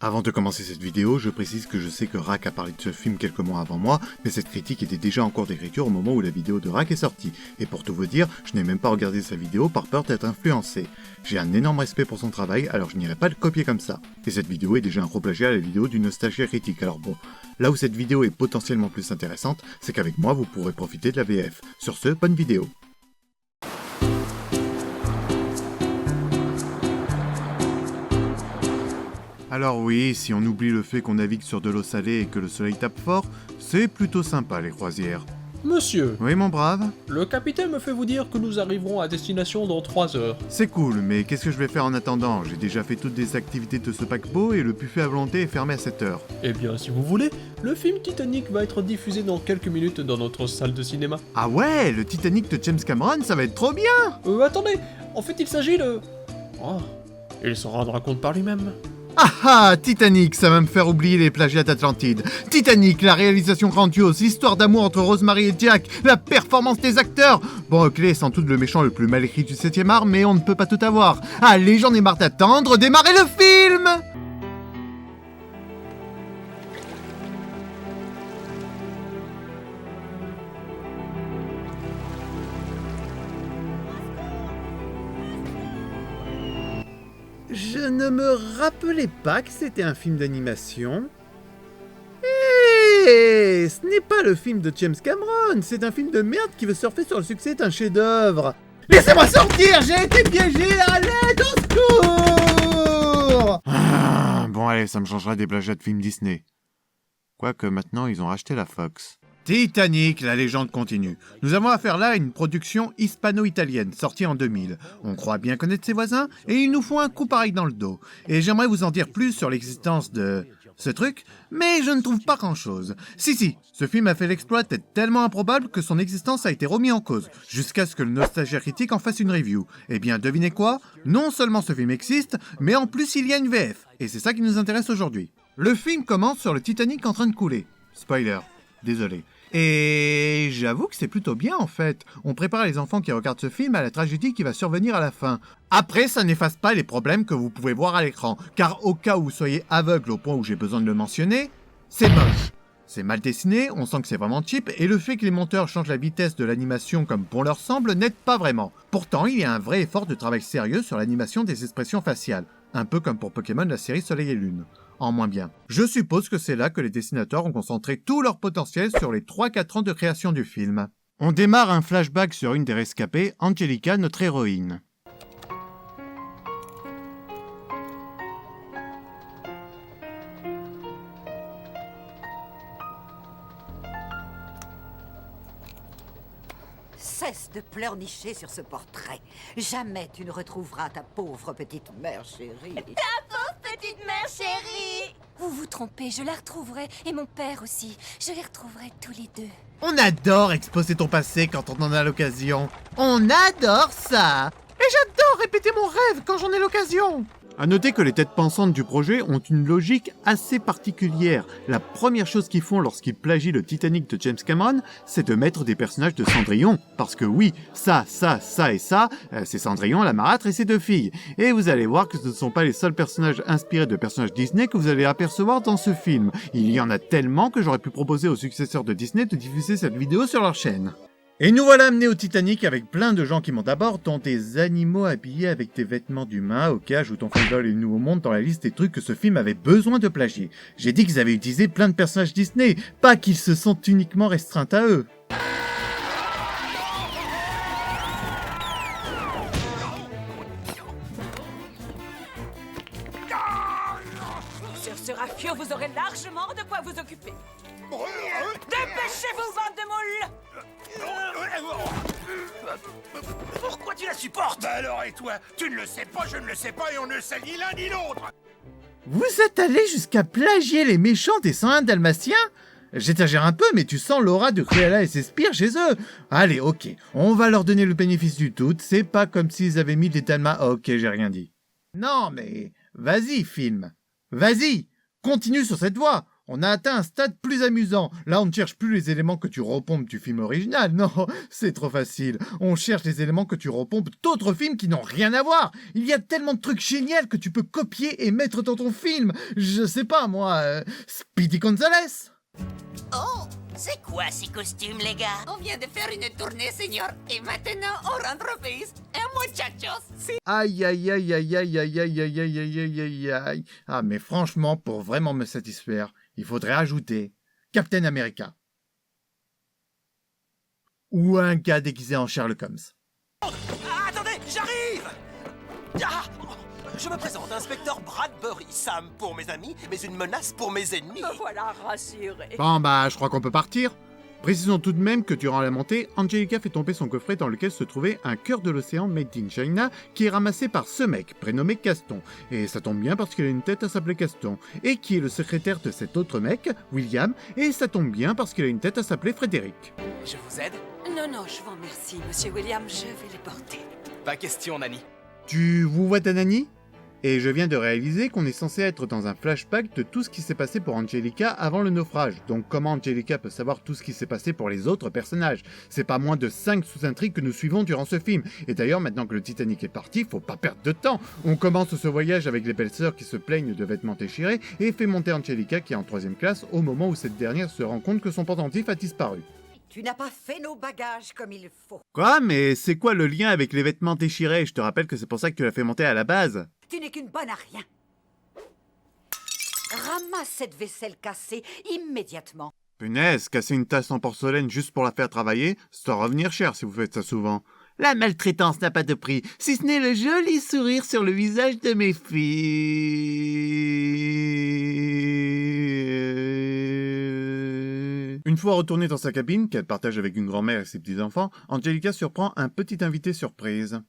Avant de commencer cette vidéo, je précise que je sais que Rak a parlé de ce film quelques mois avant moi, mais cette critique était déjà en cours d'écriture au moment où la vidéo de Rak est sortie. Et pour tout vous dire, je n'ai même pas regardé sa vidéo par peur d'être influencé. J'ai un énorme respect pour son travail, alors je n'irai pas le copier comme ça. Et cette vidéo est déjà un replagiat à la vidéo d'une nostalgie critique, alors bon. Là où cette vidéo est potentiellement plus intéressante, c'est qu'avec moi vous pourrez profiter de la VF. Sur ce, bonne vidéo. Alors oui, si on oublie le fait qu'on navigue sur de l'eau salée et que le soleil tape fort, c'est plutôt sympa les croisières. Monsieur, Oui mon brave? le capitaine me fait vous dire que nous arriverons à destination dans 3 heures. C'est cool, mais qu'est-ce que je vais faire en attendant? J'ai déjà fait toutes les activités de ce paquebot et le buffet à volonté est fermé à 7 heures. Eh bien, si vous voulez, le film Titanic va être diffusé dans quelques minutes dans notre salle de cinéma. Ah ouais, le Titanic de James Cameron, ça va être trop bien! Attendez, en fait il s'agit de... Oh, il s'en rendra compte par lui-même. Ah ah, Titanic, ça va me faire oublier les plagiats d'Atlantide. Titanic, la réalisation grandiose, l'histoire d'amour entre Rosemary et Jack, la performance des acteurs. Bon, Clay est sans doute le méchant le plus mal écrit du 7ème art, mais on ne peut pas tout avoir. Allez, j'en ai marre d'attendre, démarrez le film! Je ne me rappelais pas que c'était un film d'animation. Hé, ce n'est pas le film de James Cameron, c'est un film de merde qui veut surfer sur le succès d'un chef-d'œuvre. Laissez-moi sortir, j'ai été piégé, à l'aide, au secours! Bon allez, ça me changera des plagiats de films Disney. Quoique maintenant ils ont racheté la Fox. Titanic, la légende continue. Nous avons affaire là à une production hispano-italienne, sortie en 2000. On croit bien connaître ses voisins, et ils nous font un coup pareil dans le dos. Et j'aimerais vous en dire plus sur l'existence de... ce truc, mais je ne trouve pas grand-chose. Si, ce film a fait l'exploit d'être tellement improbable que son existence a été remis en cause, jusqu'à ce que le Nostalgia Critique en fasse une review. Eh bien, devinez quoi? Non seulement ce film existe, mais en plus il y a une VF. Et c'est ça qui nous intéresse aujourd'hui. Le film commence sur le Titanic en train de couler. Spoiler, désolé. Et j'avoue que c'est plutôt bien en fait. On prépare les enfants qui regardent ce film à la tragédie qui va survenir à la fin. Après, ça n'efface pas les problèmes que vous pouvez voir à l'écran, car au cas où vous soyez aveugle au point où j'ai besoin de le mentionner, c'est moche. C'est mal dessiné, on sent que c'est vraiment cheap, et le fait que les monteurs changent la vitesse de l'animation comme bon leur semble n'aide pas vraiment. Pourtant, il y a un vrai effort de travail sérieux sur l'animation des expressions faciales, un peu comme pour Pokémon la série Soleil et Lune. En moins bien. Je suppose que c'est là que les dessinateurs ont concentré tout leur potentiel sur les 3-4 ans de création du film. On démarre un flashback sur une des rescapées, Angelica, notre héroïne. Cesse de pleurnicher sur ce portrait. Jamais tu ne retrouveras ta pauvre petite mère chérie. Petite mère chérie! Vous vous trompez, je la retrouverai, et mon père aussi. Je les retrouverai tous les deux. On adore exposer ton passé quand on en a l'occasion. On adore ça. Et j'adore répéter mon rêve quand j'en ai l'occasion. À noter que les têtes pensantes du projet ont une logique assez particulière. La première chose qu'ils font lorsqu'ils plagient le Titanic de James Cameron, c'est de mettre des personnages de Cendrillon. Parce que oui, ça et ça, c'est Cendrillon, la marâtre et ses 2 filles. Et vous allez voir que ce ne sont pas les seuls personnages inspirés de personnages Disney que vous allez apercevoir dans ce film. Il y en a tellement que j'aurais pu proposer aux successeurs de Disney de diffuser cette vidéo sur leur chaîne. Et nous voilà amenés au Titanic avec plein de gens qui montent à bord, dont des animaux habillés avec des vêtements d'humains. Ok, ajoutons Fandol et le Nouveau Monde dans la liste des trucs que ce film avait besoin de plagier. J'ai dit qu'ils avaient utilisé plein de personnages Disney, pas qu'ils se sont uniquement restreints à eux. Sur ce rafio, vous aurez largement de quoi vous occuper. Dépêchez-vous, bande de moules! Pourquoi tu la supportes? Bah alors, et toi? Tu ne le sais pas, je ne le sais pas, et on ne sait ni l'un ni l'autre! Vous êtes allé jusqu'à plagier les méchants des 101 Dalmatiens? J'exagère un peu, mais tu sens l'aura de Cruella et ses sbires chez eux. Allez, ok, on va leur donner le bénéfice du doute, c'est pas comme s'ils avaient mis des Dalmas... Ok, j'ai rien dit. Non, mais... vas-y, film. Vas-y, continue sur cette voie. On a atteint un stade plus amusant. Là, on ne cherche plus les éléments que tu repompes du film original. Non, c'est trop facile. On cherche les éléments que tu repompes d'autres films qui n'ont rien à voir. Il y a tellement de trucs géniaux que tu peux copier et mettre dans ton film. Je sais pas, moi, Speedy Gonzales. Oh, c'est quoi ces costumes, les gars? On vient de faire une tournée, señor. Et maintenant, on rentre au pays. Muchachos, c'est... Aïe, aïe, aïe, aïe, aïe, aïe, aïe, aïe, aïe, aïe, aïe, aïe, aïe. Ah, mais franchement, pour vraiment me satisfaire, il faudrait ajouter Captain America. Ou un gars déguisé en Sherlock Holmes. Attendez, j'arrive. Je me présente, inspecteur Bradbury. Sam pour mes amis, mais une menace pour mes ennemis. Me voilà rassuré. Bon, bah, je crois qu'on peut partir. Précisons tout de même que durant la montée, Angelica fait tomber son coffret dans lequel se trouvait un cœur de l'océan made in China qui est ramassé par ce mec, prénommé Gaston. Et ça tombe bien parce qu'il a une tête à s'appeler Gaston. Et qui est le secrétaire de cet autre mec, William, et ça tombe bien parce qu'il a une tête à s'appeler Frédéric. Je vous aide? Non, non, je vous remercie, monsieur William, je vais les porter. Pas question, Nanny. Tu vous vois ta Nanny ? Et je viens de réaliser qu'on est censé être dans un flashback de tout ce qui s'est passé pour Angelica avant le naufrage. Donc comment Angelica peut savoir tout ce qui s'est passé pour les autres personnages? C'est pas moins de 5 sous-intrigues que nous suivons durant ce film. Et d'ailleurs, maintenant que le Titanic est parti, faut pas perdre de temps. On commence ce voyage avec les belles-sœurs qui se plaignent de vêtements déchirés et fait monter Angelica qui est en 3e classe au moment où cette dernière se rend compte que son pendentif a disparu. Tu n'as pas fait nos bagages comme il faut. Quoi? Mais c'est quoi le lien avec les vêtements déchirés? Je te rappelle que c'est pour ça que tu l'as fait monter à la base. Tu n'es qu'une bonne à rien. Ramasse cette vaisselle cassée immédiatement. Punaise, casser une tasse en porcelaine juste pour la faire travailler, ça doit revenir cher si vous faites ça souvent. La maltraitance n'a pas de prix, si ce n'est le joli sourire sur le visage de mes filles. Une fois retournée dans sa cabine, qu'elle partage avec une grand-mère et ses petits-enfants, Angelica surprend un petit invité surprise.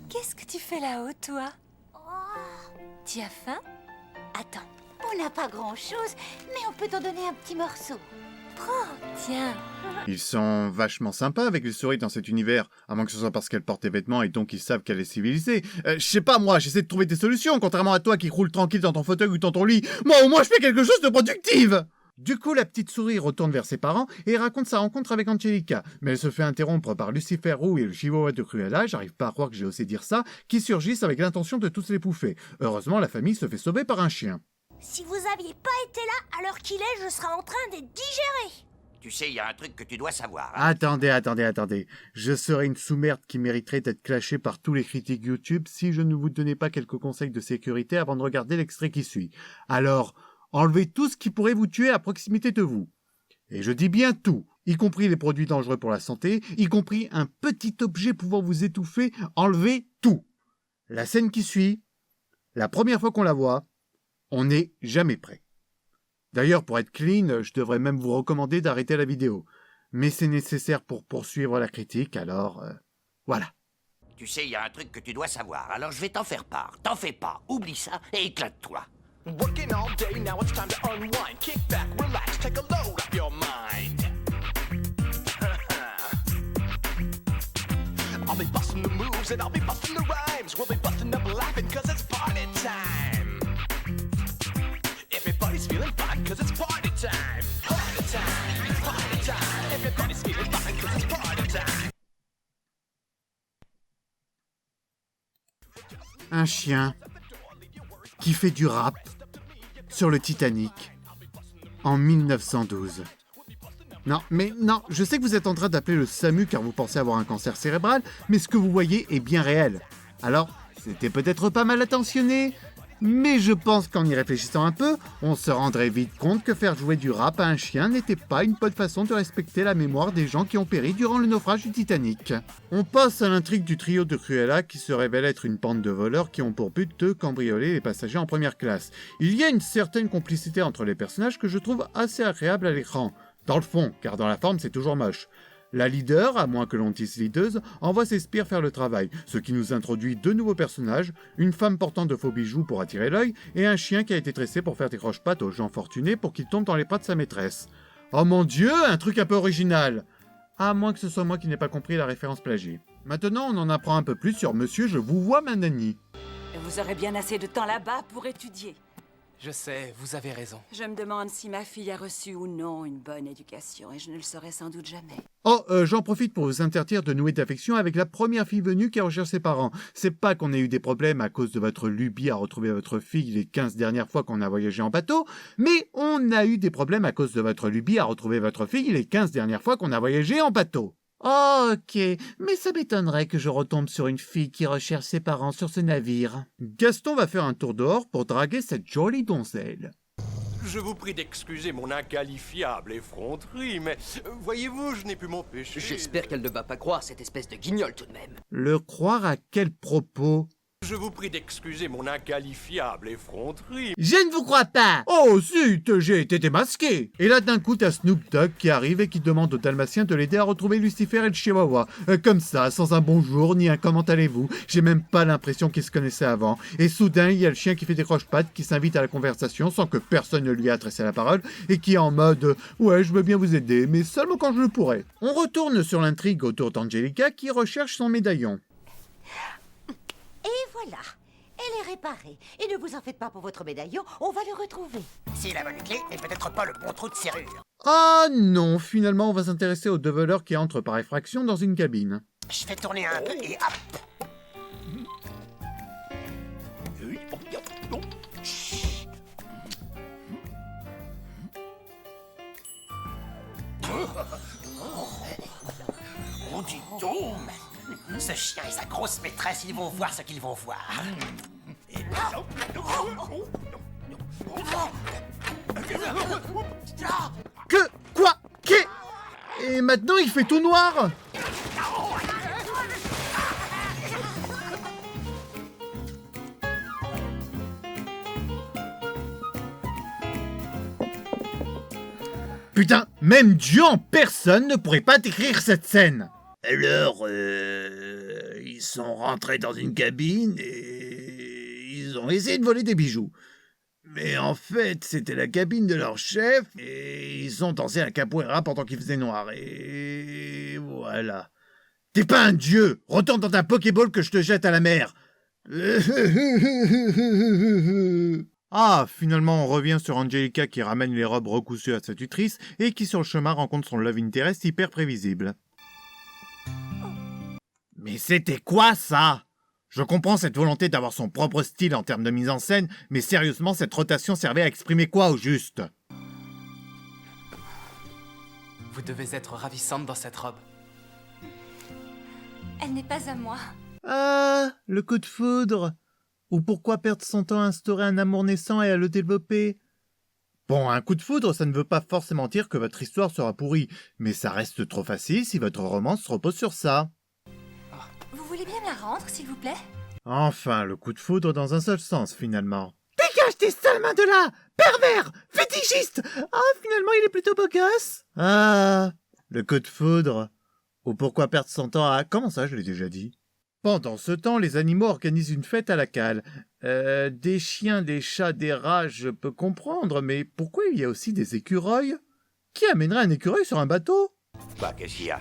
Qu'est-ce que tu fais là-haut, toi? Tu as faim? Attends, on n'a pas grand-chose, mais on peut t'en donner un petit morceau. Prends, tiens. Ils sont vachement sympas avec les souris dans cet univers, à moins que ce soit parce qu'elle porte des vêtements et donc ils savent qu'elle est civilisée. Je sais pas moi, j'essaie de trouver des solutions, contrairement à toi qui roule tranquille dans ton fauteuil ou dans ton lit. Moi au moins je fais quelque chose de productif. Du coup, la petite souris retourne vers ses parents et raconte sa rencontre avec Angelica. Mais elle se fait interrompre par Lucifer Roux et le chihuahua de Cruella, j'arrive pas à croire que j'ai osé dire ça, qui surgissent avec l'intention de tous les bouffer. Heureusement, la famille se fait sauver par un chien. Si vous aviez pas été là, à l'heure qu'il est, je serais en train de digérer. Tu sais, il y a un truc que tu dois savoir. Attendez. Je serais une sous-merde qui mériterait d'être clashée par tous les critiques YouTube si je ne vous donnais pas quelques conseils de sécurité avant de regarder l'extrait qui suit. Alors, enlevez tout ce qui pourrait vous tuer à proximité de vous. Et je dis bien tout, y compris les produits dangereux pour la santé, y compris un petit objet pouvant vous étouffer, enlevez tout. La scène qui suit, la première fois qu'on la voit, on n'est jamais prêt. D'ailleurs, pour être clean, je devrais même vous recommander d'arrêter la vidéo. Mais c'est nécessaire pour poursuivre la critique, alors voilà. Tu sais, il y a un truc que tu dois savoir, alors je vais t'en faire part. T'en fais pas, oublie ça et éclate-toi. Working all day, now it's time to unwind. Kick back, relax, take a load off your mind. I'll be busting the moves and I'll be busting the rhymes. We'll be busting up laughing cause it's party time. Everybody's feeling fine cause it's party time. Party time, party time. Everybody's feeling fine cause it's party time. Un chien qui fait du rap sur le Titanic en 1912. Non, je sais que vous êtes en train d'appeler le SAMU car vous pensez avoir un cancer cérébral, mais ce que vous voyez est bien réel. Alors, c'était peut-être pas mal attentionné, mais je pense qu'en y réfléchissant un peu, on se rendrait vite compte que faire jouer du rap à un chien n'était pas une bonne façon de respecter la mémoire des gens qui ont péri durant le naufrage du Titanic. On passe à l'intrigue du trio de Cruella qui se révèle être une bande de voleurs qui ont pour but de cambrioler les passagers en première classe. Il y a une certaine complicité entre les personnages que je trouve assez agréable à l'écran. Dans le fond, car dans la forme c'est toujours moche. La leader, à moins que l'on dise leaduse, envoie ses sbires faire le travail, ce qui nous introduit deux nouveaux personnages, une femme portant de faux bijoux pour attirer l'œil, et un chien qui a été tressé pour faire des croche-pattes aux gens fortunés pour qu'ils tombent dans les bras de sa maîtresse. Oh mon Dieu, un truc un peu original! À moins que ce soit moi qui n'ai pas compris la référence plagiée. Maintenant, on en apprend un peu plus sur Monsieur Je vous vois ma Nanny. Vous aurez bien assez de temps là-bas pour étudier. Je sais, vous avez raison. Je me demande si ma fille a reçu ou non une bonne éducation, et je ne le saurai sans doute jamais. Oh, j'en profite pour vous interdire de nouer d'affection avec la première fille venue qui recherche ses parents. C'est pas qu'on ait eu des problèmes à cause de votre lubie à retrouver votre fille les 15 dernières fois qu'on a voyagé en bateau, mais on a eu des problèmes à cause de votre lubie à retrouver votre fille les 15 dernières fois qu'on a voyagé en bateau. Oh, ok, mais ça m'étonnerait que je retombe sur une fille qui recherche ses parents sur ce navire. Gaston va faire un tour dehors pour draguer cette jolie donzelle. Je vous prie d'excuser mon inqualifiable effronterie, mais voyez-vous, je n'ai pu m'empêcher. J'espère qu'elle ne va pas croire cette espèce de guignol tout de même. Le croire à quel propos ? Je vous prie d'excuser mon inqualifiable effronterie. Je ne vous crois pas. Oh zut, j'ai été démasqué. Et là d'un coup t'as Snoop Dogg qui arrive et qui demande au Dalmatien de l'aider à retrouver Lucifer et le Chihuahua. Comme ça, sans un bonjour ni un comment allez-vous. J'ai même pas l'impression qu'ils se connaissaient avant. Et soudain, il y a le chien qui fait des croche-pattes, qui s'invite à la conversation sans que personne ne lui ait adressé la parole et qui est en mode « Ouais, je veux bien vous aider, mais seulement quand je le pourrai ». On retourne sur l'intrigue autour d'Angelica qui recherche son médaillon. Et voilà, elle est réparée. Et ne vous en faites pas pour votre médaillon, on va le retrouver. C'est la bonne clé, mais peut-être pas le bon trou de serrure. Ah non, finalement on va s'intéresser au deux voleurs qui entrent par effraction dans une cabine. Je fais tourner un peu et hop. Oh, dis donc! Ce chien et sa grosse maîtresse, ils vont voir ce qu'ils vont voir. Que? Quoi? Qu'est? Et maintenant il fait tout noir? Putain, même Dieu en personne ne pourrait pas décrire cette scène. Alors, ils sont rentrés dans une cabine et ils ont essayé de voler des bijoux. Mais en fait, c'était la cabine de leur chef et ils ont dansé un capoeira pendant qu'il faisait noir. Et voilà. T'es pas un dieu. Retourne dans ta Pokéball que je te jette à la mer. Ah, finalement, on revient sur Angelica qui ramène les robes recousues à sa tutrice et qui sur le chemin rencontre son love interest hyper prévisible. Mais c'était quoi ça? Je comprends cette volonté d'avoir son propre style en termes de mise en scène, mais sérieusement, cette rotation servait à exprimer quoi au juste? Vous devez être ravissante dans cette robe. Elle n'est pas à moi. Ah, le coup de foudre. Ou pourquoi perdre son temps à instaurer un amour naissant et à le développer? Bon, un coup de foudre, ça ne veut pas forcément dire que votre histoire sera pourrie, mais ça reste trop facile si votre romance repose sur ça. Vous voulez bien me la rendre, s'il vous plaît? Enfin, le coup de foudre dans un seul sens, finalement. Dégage tes sales mains de là! Pervers! Fétichiste! Ah, finalement, il est plutôt beau gosse! Ah, le coup de foudre. Ou pourquoi perdre son temps à... Comment ça, je l'ai déjà dit? Pendant ce temps, les animaux organisent une fête à la cale. Des chiens, des chats, des rats, je peux comprendre, mais pourquoi il y a aussi des écureuils? Qui amènerait un écureuil sur un bateau? Bah, qu'est-ce qu'il y a?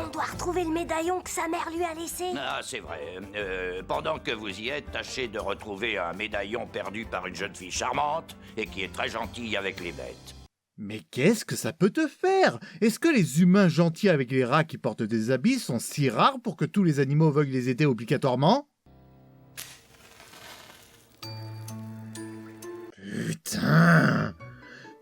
On doit retrouver le médaillon que sa mère lui a laissé. Ah, c'est vrai. Pendant que vous y êtes, tâchez de retrouver un médaillon perdu par une jeune fille charmante et qui est très gentille avec les bêtes. Mais qu'est-ce que ça peut te faire? Est-ce que les humains gentils avec les rats qui portent des habits sont si rares pour que tous les animaux veuillent les aider obligatoirement? Putain!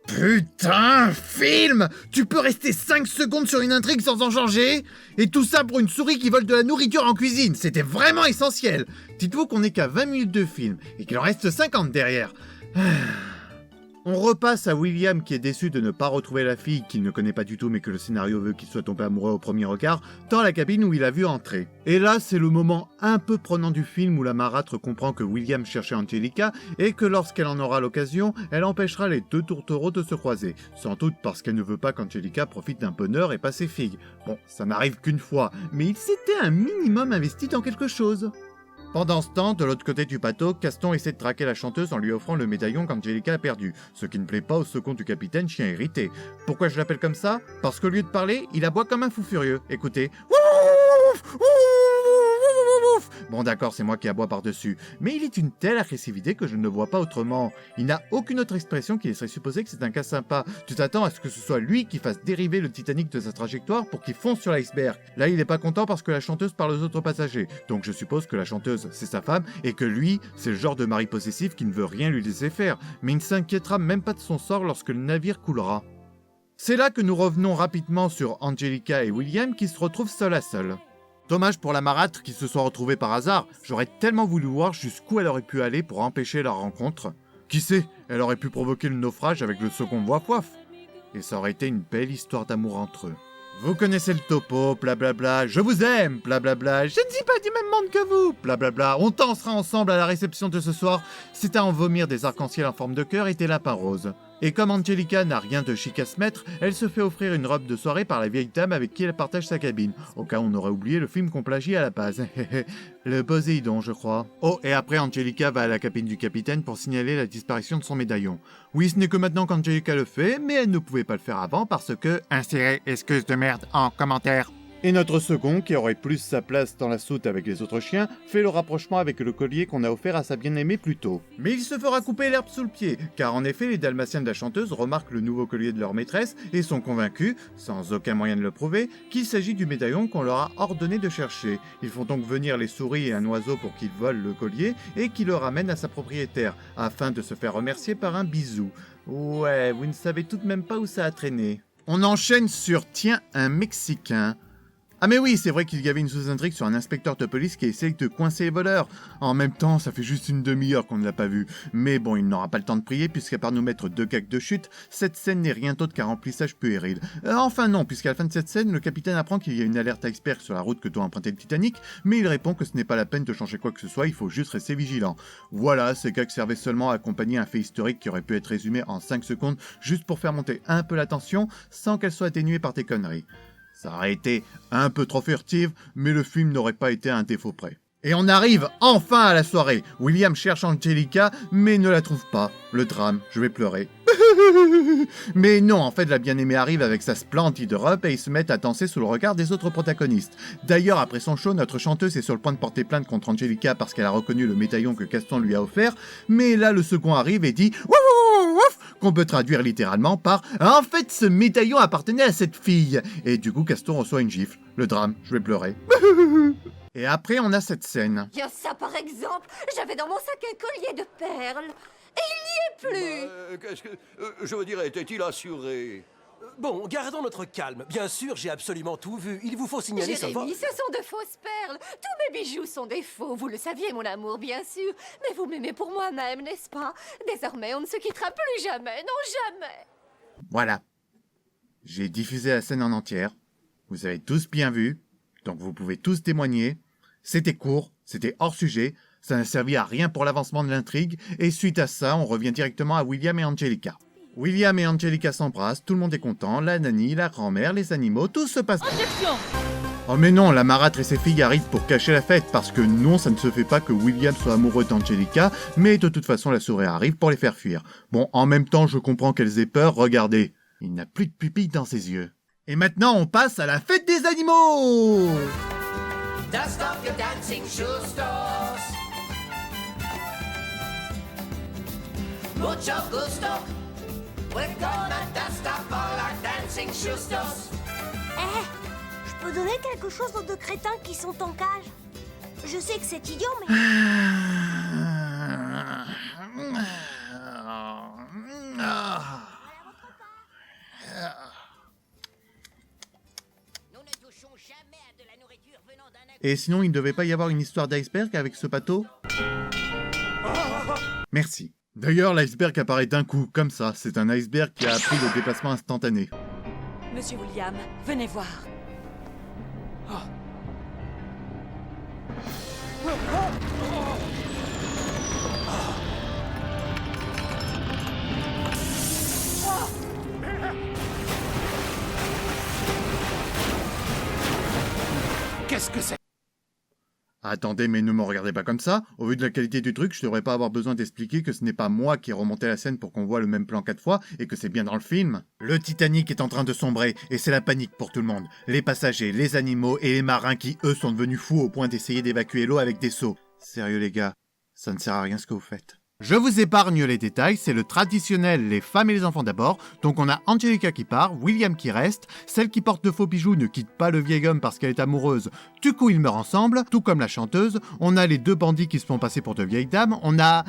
Putain, film! Tu peux rester 5 secondes sur une intrigue sans en changer? Et tout ça pour une souris qui vole de la nourriture en cuisine, c'était vraiment essentiel! Dites-vous qu'on n'est qu'à 20 minutes de film, et qu'il en reste 50 derrière. On repasse à William qui est déçu de ne pas retrouver la fille qu'il ne connaît pas du tout mais que le scénario veut qu'il soit tombé amoureux au premier regard, dans la cabine où il a vu entrer. Et là, c'est le moment un peu prenant du film où la marâtre comprend que William cherchait Angelica et que lorsqu'elle en aura l'occasion, elle empêchera les deux tourtereaux de se croiser. Sans doute parce qu'elle ne veut pas qu'Angelica profite d'un bonheur et pas ses filles. Bon, ça n'arrive qu'une fois, mais il s'était un minimum investi dans quelque chose. Pendant ce temps, de l'autre côté du bateau, Gaston essaie de traquer la chanteuse en lui offrant le médaillon qu'Angelica a perdu, ce qui ne plaît pas au second du capitaine, chien irrité. Pourquoi je l'appelle comme ça? Parce qu'au lieu de parler, il aboie comme un fou furieux. Écoutez. Ouf, ouf, ouf, ouf. Bon d'accord, c'est moi qui aboie par-dessus, mais il est une telle agressivité que je ne le vois pas autrement. Il n'a aucune autre expression qui laisserait supposer que c'est un cas sympa. Tu t'attends à ce que ce soit lui qui fasse dériver le Titanic de sa trajectoire pour qu'il fonce sur l'iceberg. Là, il est pas content parce que la chanteuse parle aux autres passagers. Donc je suppose que la chanteuse, c'est sa femme, et que lui, c'est le genre de mari possessif qui ne veut rien lui laisser faire, mais il ne s'inquiétera même pas de son sort lorsque le navire coulera. C'est là que nous revenons rapidement sur Angelica et William qui se retrouvent seuls à seuls. Dommage pour la marâtre qui se soit retrouvée par hasard, j'aurais tellement voulu voir jusqu'où elle aurait pu aller pour empêcher leur rencontre. Qui sait, elle aurait pu provoquer le naufrage avec le second Voix-Poif. Et ça aurait été une belle histoire d'amour entre eux. Vous connaissez le topo, blablabla, je vous aime, blablabla, je ne suis pas du même monde que vous, blablabla, on dansera ensemble à la réception de ce soir, c'est à en vomir des arcs-en-ciel en forme de cœur et des lapins roses. Et comme Angelica n'a rien de chic à se mettre, elle se fait offrir une robe de soirée par la vieille dame avec qui elle partage sa cabine, au cas où on aurait oublié le film qu'on plagie à la base. Le Poséidon, je crois. Oh, et après Angelica va à la cabine du capitaine pour signaler la disparition de son médaillon. Oui, ce n'est que maintenant qu'Angelica le fait, mais elle ne pouvait pas le faire avant parce que... Insérez excuse de merde en commentaire. Et notre second, qui aurait plus sa place dans la soute avec les autres chiens, fait le rapprochement avec le collier qu'on a offert à sa bien-aimée plus tôt. Mais il se fera couper l'herbe sous le pied, car en effet les dalmatiens de la chanteuse remarquent le nouveau collier de leur maîtresse et sont convaincus, sans aucun moyen de le prouver, qu'il s'agit du médaillon qu'on leur a ordonné de chercher. Ils font donc venir les souris et un oiseau pour qu'ils volent le collier et qu'il le ramène à sa propriétaire, afin de se faire remercier par un bisou. Ouais, vous ne savez tout de même pas où ça a traîné. On enchaîne sur Tiens, un Mexicain. Ah mais oui, c'est vrai qu'il y avait une sous-intrigue sur un inspecteur de police qui essaye de coincer les voleurs. En même temps, ça fait juste une demi-heure qu'on ne l'a pas vu. Mais bon, il n'aura pas le temps de prier puisqu'à part nous mettre 2 gags de chute, cette scène n'est rien d'autre qu'un remplissage puéril. Enfin non, puisqu'à la fin de cette scène, le capitaine apprend qu'il y a une alerte iceberg sur la route que doit emprunter le Titanic, mais il répond que ce n'est pas la peine de changer quoi que ce soit, il faut juste rester vigilant. Voilà, ces gags servaient seulement à accompagner un fait historique qui aurait pu être résumé en 5 secondes juste pour faire monter un peu la tension sans qu'elle soit atténuée par tes conneries. Ça aurait été un peu trop furtive, mais le film n'aurait pas été à un défaut près. Et on arrive enfin à la soirée. William cherche Angelica, mais ne la trouve pas. Le drame, je vais pleurer. Mais non, en fait, la bien-aimée arrive avec sa splendide robe et ils se mettent à danser sous le regard des autres protagonistes. D'ailleurs, après son show, notre chanteuse est sur le point de porter plainte contre Angelica parce qu'elle a reconnu le médaillon que Gaston lui a offert, mais là, le second arrive et dit « Wouf, wouf, wouf !» qu'on peut traduire littéralement par « En fait, ce médaillon appartenait à cette fille !» Et du coup, Gaston reçoit une gifle. Le drame, je vais pleurer. Et après, on a cette scène. Tiens ça par exemple, j'avais dans mon sac un collier de perles. Et il n'y est plus. Qu'est-ce que... je veux dire, était-il assuré? Bon, gardons notre calme. Bien sûr, j'ai absolument tout vu. Il vous faut signaler ce vol. Jérémy, ce sont de fausses perles. Tous mes bijoux sont des faux. Vous le saviez, mon amour, bien sûr. Mais vous m'aimez pour moi-même, n'est-ce pas? Désormais, on ne se quittera plus jamais. Non, jamais. Voilà. J'ai diffusé la scène en entière. Vous avez tous bien vu. Donc vous pouvez tous témoigner. C'était court, c'était hors sujet. Ça n'a servi à rien pour l'avancement de l'intrigue. Et suite à ça, on revient directement à William et Angelica. William et Angelica s'embrassent, tout le monde est content, la nanny, la grand-mère, les animaux, tout se passe bien. Oh mais non, la marâtre et ses filles arrivent pour cacher la fête, parce que non, ça ne se fait pas que William soit amoureux d'Angelica, mais de toute façon la souris arrive pour les faire fuir. Bon, en même temps, je comprends qu'elles aient peur, regardez. Il n'a plus de pupilles dans ses yeux. Et maintenant, on passe à la fête des animaux. Dust off your dancing shoe stores. Mucho gusto. We're gonna dust off all our dancing shoe stores. Je peux donner quelque chose aux 2 crétins qui sont en cage? Je sais que c'est idiot, mais... Et sinon, il ne devait pas y avoir une histoire d'iceberg avec ce bateau? Merci. D'ailleurs, l'iceberg apparaît d'un coup, comme ça. C'est un iceberg qui a appris le déplacement instantané. Monsieur William, venez voir. Qu'est-ce que c'est? Attendez, mais ne me regardez pas comme ça. Au vu de la qualité du truc, je devrais pas avoir besoin d'expliquer que ce n'est pas moi qui ai remonté la scène pour qu'on voit le même plan 4 fois et que c'est bien dans le film. Le Titanic est en train de sombrer et c'est la panique pour tout le monde. Les passagers, les animaux et les marins qui, eux, sont devenus fous au point d'essayer d'évacuer l'eau avec des seaux. Sérieux les gars, ça ne sert à rien ce que vous faites. Je vous épargne les détails, c'est le traditionnel les femmes et les enfants d'abord. Donc on a Angelica qui part, William qui reste, celle qui porte de faux bijoux ne quitte pas le vieil homme parce qu'elle est amoureuse. Du coup ils meurent ensemble, tout comme la chanteuse. On a les deux bandits qui se font passer pour de vieilles dames. On a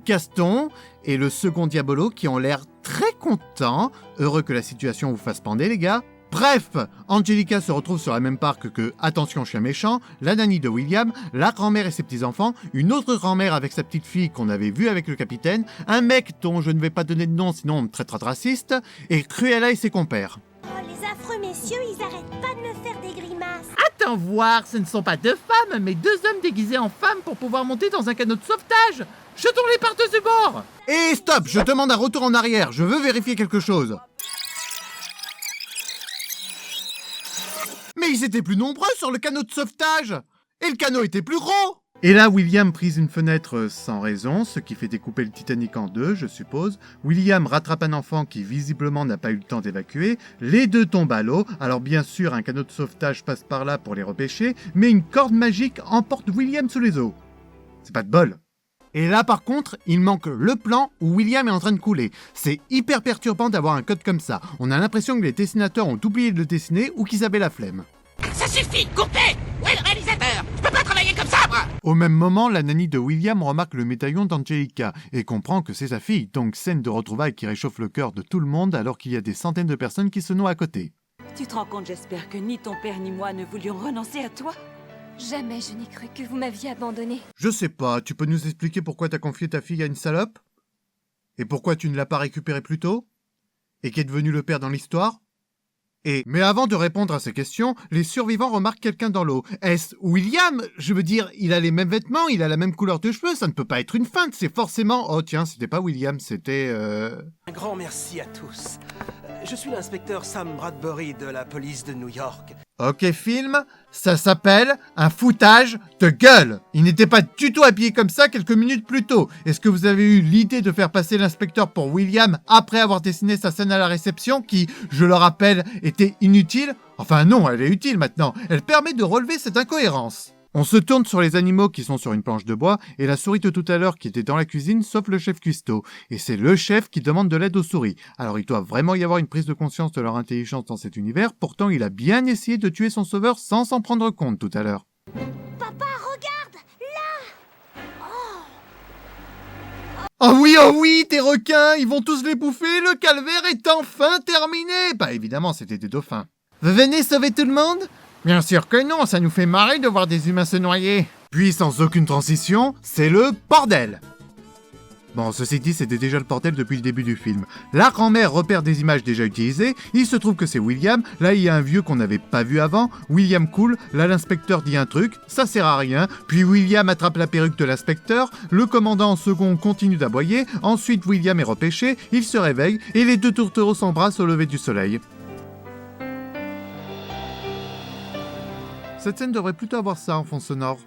Gaston et le second Diabolo qui ont l'air très contents. Heureux que la situation vous fasse pander les gars. Bref, Angelica se retrouve sur la même barque que Attention chien méchant, la nanny de William, la grand-mère et ses petits-enfants, une autre grand-mère avec sa petite-fille qu'on avait vue avec le capitaine, un mec dont je ne vais pas donner de nom sinon on me traitera de raciste, et Cruella et ses compères. Oh, les affreux messieurs, ils arrêtent pas de me faire des grimaces. Attends voir, ce ne sont pas deux femmes, mais deux hommes déguisés en femmes pour pouvoir monter dans un canot de sauvetage. Jetons-les par-dessus bord. Et stop, je demande un retour en arrière, je veux vérifier quelque chose. Mais ils étaient plus nombreux sur le canot de sauvetage. Et le canot était plus gros. Et là, William prise une fenêtre sans raison, ce qui fait découper le Titanic en deux, je suppose. William rattrape un enfant qui visiblement n'a pas eu le temps d'évacuer. Les deux tombent à l'eau. Alors bien sûr, un canot de sauvetage passe par là pour les repêcher, mais une corde magique emporte William sous les eaux. C'est pas de bol. Et là par contre, il manque le plan où William est en train de couler. C'est hyper perturbant d'avoir un code comme ça. On a l'impression que les dessinateurs ont oublié de le dessiner ou qu'ils avaient la flemme. Ça suffit, coupez! Où est le réalisateur? Je peux pas travailler comme ça, moi! Au même moment, la nanny de William remarque le médaillon d'Angelica et comprend que c'est sa fille, donc scène de retrouvailles qui réchauffe le cœur de tout le monde alors qu'il y a des centaines de personnes qui se noient à côté. Tu te rends compte, j'espère, que ni ton père ni moi ne voulions renoncer à toi? Jamais je n'ai cru que vous m'aviez abandonné. Je sais pas, tu peux nous expliquer pourquoi t'as confié ta fille à une salope? Et pourquoi tu ne l'as pas récupérée plus tôt? Et qui est devenu le père dans l'histoire? Mais avant de répondre à ces questions, les survivants remarquent quelqu'un dans l'eau. Est-ce William? Je veux dire, il a les mêmes vêtements, il a la même couleur de cheveux, ça ne peut pas être une feinte, c'est forcément... Oh tiens, c'était pas William, c'était... Un grand merci à tous. Je suis l'inspecteur Sam Bradbury de la police de New York. Ok film, ça s'appelle un foutage de gueule. Il n'était pas du tout habillé comme ça quelques minutes plus tôt. Est-ce que vous avez eu l'idée de faire passer l'inspecteur pour William après avoir dessiné sa scène à la réception qui, je le rappelle, était inutile? Enfin non, elle est utile maintenant. Elle permet de relever cette incohérence. On se tourne sur les animaux qui sont sur une planche de bois et la souris de tout à l'heure qui était dans la cuisine sauf le chef cuistot. Et c'est le chef qui demande de l'aide aux souris. Alors il doit vraiment y avoir une prise de conscience de leur intelligence dans cet univers, pourtant il a bien essayé de tuer son sauveur sans s'en prendre compte tout à l'heure. Papa, regarde, là. Oh oui, tes requins, ils vont tous les bouffer, le calvaire est enfin terminé. Bah évidemment, c'était des dauphins. Venez sauver tout le monde? Bien sûr que non, ça nous fait marrer de voir des humains se noyer. Puis sans aucune transition, c'est le bordel. Bon, ceci dit, c'était déjà le bordel depuis le début du film. La grand-mère repère des images déjà utilisées, il se trouve que c'est William, là il y a un vieux qu'on n'avait pas vu avant, William coule, là l'inspecteur dit un truc, ça sert à rien, puis William attrape la perruque de l'inspecteur, le commandant en second continue d'aboyer, ensuite William est repêché, il se réveille, et les deux tourtereaux s'embrassent au lever du soleil. Cette scène devrait plutôt avoir ça en fond sonore.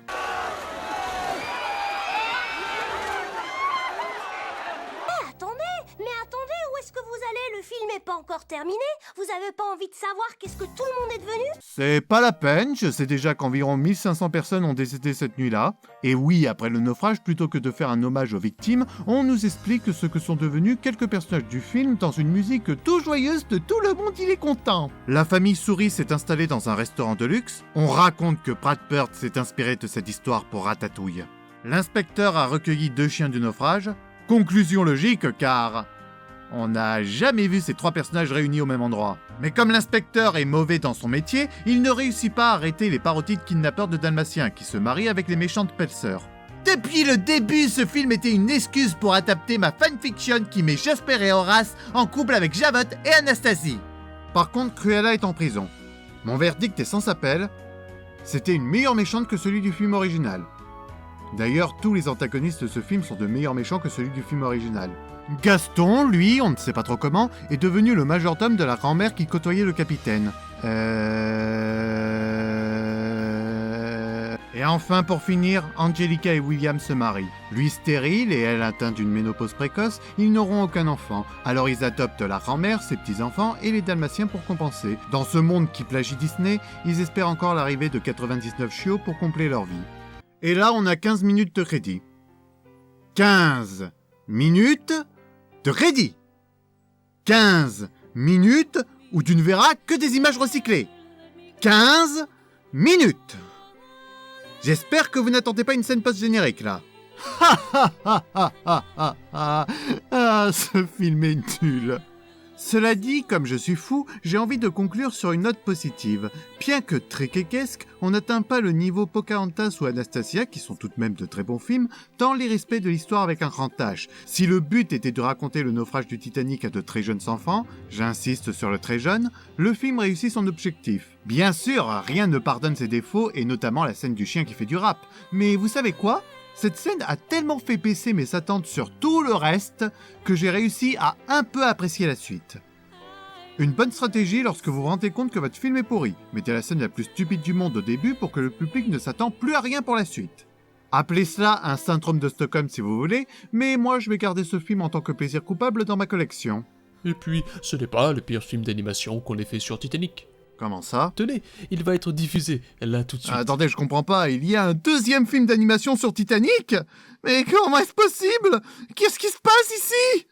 Attendez, où est-ce que vous allez? Le film est pas encore terminé. Vous avez pas envie de savoir qu'est-ce que tout le monde est devenu? C'est pas la peine, je sais déjà qu'environ 1500 personnes ont décédé cette nuit-là. Et oui, après le naufrage, plutôt que de faire un hommage aux victimes, on nous explique ce que sont devenus quelques personnages du film dans une musique tout joyeuse de tout le monde, il est content. La famille Souris s'est installée dans un restaurant de luxe. On raconte que Brad Bird s'est inspiré de cette histoire pour Ratatouille. L'inspecteur a recueilli 2 chiens du naufrage. Conclusion logique, car... on n'a jamais vu ces 3 personnages réunis au même endroit. Mais comme l'inspecteur est mauvais dans son métier, il ne réussit pas à arrêter les parodies de kidnappeurs de Dalmatiens qui se marient avec les méchantes Pelser. Depuis le début, ce film était une excuse pour adapter ma fanfiction qui met Jasper et Horace en couple avec Javotte et Anastasie. Par contre, Cruella est en prison. Mon verdict est sans appel. C'était une meilleure méchante que celui du film original. D'ailleurs, tous les antagonistes de ce film sont de meilleurs méchants que celui du film original. Gaston, lui, on ne sait pas trop comment, est devenu le majordome de la grand-mère qui côtoyait le capitaine. Et enfin, pour finir, Angelica et William se marient. Lui stérile et elle atteinte d'une ménopause précoce, ils n'auront aucun enfant. Alors ils adoptent la grand-mère, ses petits-enfants et les Dalmatiens pour compenser. Dans ce monde qui plagie Disney, ils espèrent encore l'arrivée de 99 chiots pour combler leur vie. Et là, on a 15 minutes de crédit. 15 minutes de crédit. 15 minutes où tu ne verras que des images recyclées. 15 minutes. J'espère que vous n'attendez pas une scène post-générique, là. Ah, ce film est nul. Cela dit, comme je suis fou, j'ai envie de conclure sur une note positive. Bien que très kékesque, on n'atteint pas le niveau Pocahontas ou Anastasia, qui sont tout de même de très bons films, tant l'irrespect de l'histoire avec un grand H. Si le but était de raconter le naufrage du Titanic à de très jeunes enfants, j'insiste sur le très jeune, le film réussit son objectif. Bien sûr, rien ne pardonne ses défauts, et notamment la scène du chien qui fait du rap. Mais vous savez quoi ? Cette scène a tellement fait baisser mes attentes sur tout le reste que j'ai réussi à un peu apprécier la suite. Une bonne stratégie lorsque vous vous rendez compte que votre film est pourri. Mettez la scène la plus stupide du monde au début pour que le public ne s'attend plus à rien pour la suite. Appelez cela un syndrome de Stockholm si vous voulez, mais moi je vais garder ce film en tant que plaisir coupable dans ma collection. Et puis, ce n'est pas le pire film d'animation qu'on ait fait sur Titanic. Comment ça ? Tenez, il va être diffusé, là tout de suite. Attendez, je comprends pas, il y a un deuxième film d'animation sur Titanic ? Mais comment est-ce possible ? Qu'est-ce qui se passe ici ?